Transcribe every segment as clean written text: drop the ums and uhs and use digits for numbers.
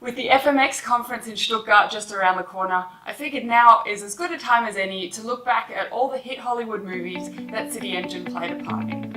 With the FMX conference in Stuttgart just around the corner, I figured now is as good a time as any to look back at all the hit Hollywood movies that CityEngine played a part in.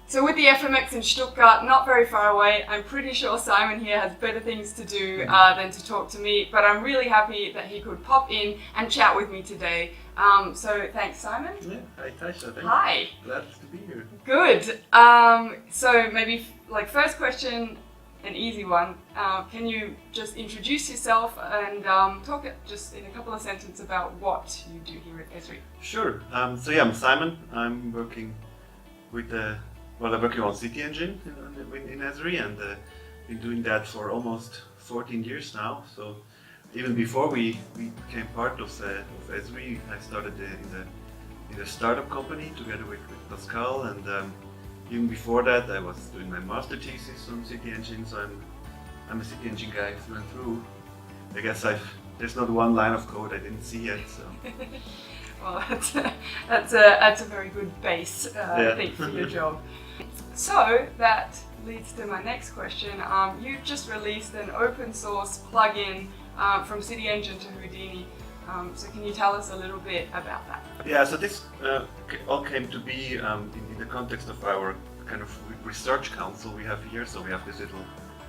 So with the FMX in Stuttgart, not very far away, I'm pretty sure Simon here has better things to do than to talk to me, but I'm really happy that he could pop in and chat with me today. So thanks, Simon. Yeah, hi Tasha, Hi. Glad to be here. Good. So maybe first question, an easy one. Can you just introduce yourself and talk just in a couple of sentences about what you do here at Esri? Sure. I'm Simon. I'm working with I'm working on CityEngine in Esri, and been doing that for almost 14 years now. So even before we became part of Esri, I started in a startup company together with Pascal, and even before that I was doing my master thesis on CityEngine. So I'm a CityEngine guy through and through. I guess there's not one line of code I didn't see yet. So. Well, that's a very good base, I think, for your job. So that leads to my next question. You've just released an open source plugin from CityEngine to Houdini. So can you tell us a little bit about that? Yeah, so this all came to be in the context of our kind of research council we have here. So we have this little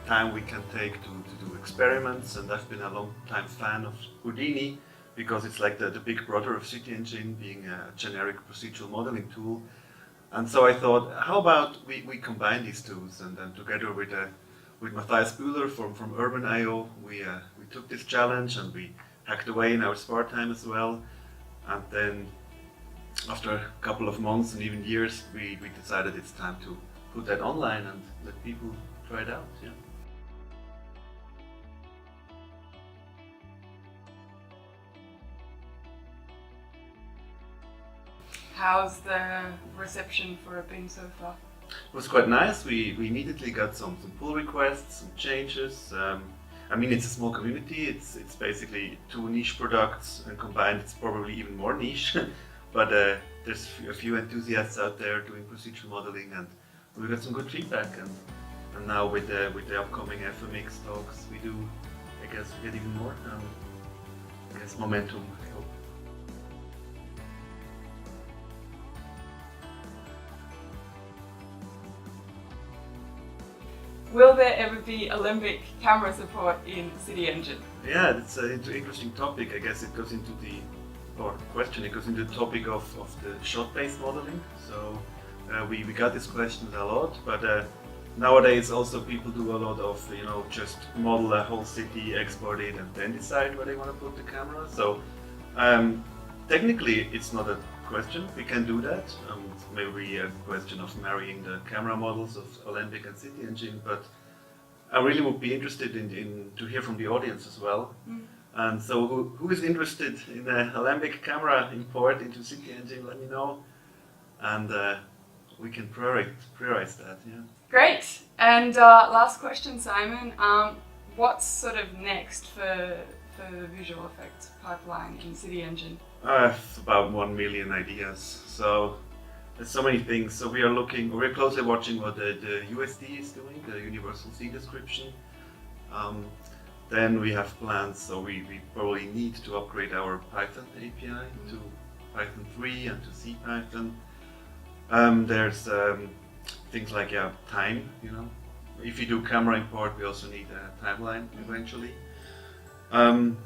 time we can take to do experiments, and I've been a long time fan of Houdini because it's like the big brother of CityEngine, being a generic procedural modeling tool. And so I thought, how about we combine these tools, and then together with Matthias Bühler from Urban.io, we took this challenge and we hacked away in our spare time as well. And then after a couple of months and even years, we decided it's time to put that online and let people try it out. Yeah. How's the reception for it been so far? It was quite nice. We immediately got some pull requests, some changes. I mean, it's a small community. It's basically two niche products, and combined it's probably even more niche. But there's a few enthusiasts out there doing procedural modeling, and we got some good feedback. And now with the upcoming FMX talks, we do, I guess, get even more momentum. I hope. Will there ever be Alembic camera support in CityEngine? Yeah, it's an interesting topic. I guess it goes into the topic of the shot-based modeling. So we got this question a lot, but nowadays also people do a lot of, just model a whole city, export it, and then decide where they want to put the camera. So technically it's not a question, we can do that. It's maybe a question of marrying the camera models of Alembic and CityEngine, but I really would be interested in to hear from the audience as well. And so who is interested in a Alembic camera import into CityEngine, let me know. And we can prioritize that, yeah. Great. And last question, Simon. What's sort of next for the visual effects pipeline in CityEngine? About 1 million ideas. So there's so many things. So we're closely watching what the USD is doing, the Universal C Description. Then we have plans, so we probably need to upgrade our Python API to Python 3 and to CPython. There's things like time, If you do camera import, we also need a timeline eventually. Then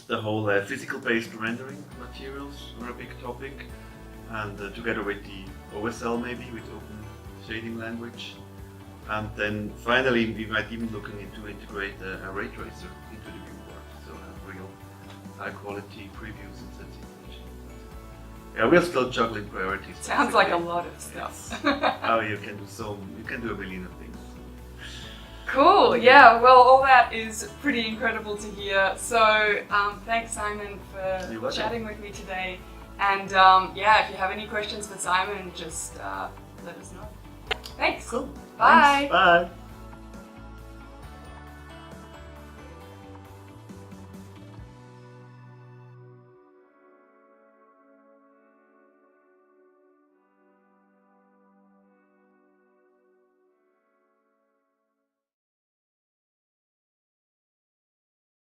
the whole physical-based rendering materials are a big topic, and together with the OSL maybe, with open shading language. And then finally, we might even looking into integrate a ray tracer into the viewport, so have real high-quality previews in sensation. Yeah, we're still juggling priorities. Sounds like a lot of stuff. Oh, you can do a million of things. Cool. Yeah. Well, all that is pretty incredible to hear. So, thanks, Simon, for chatting with me today. And if you have any questions for Simon, just let us know. Thanks. Cool. Bye. Thanks. Bye.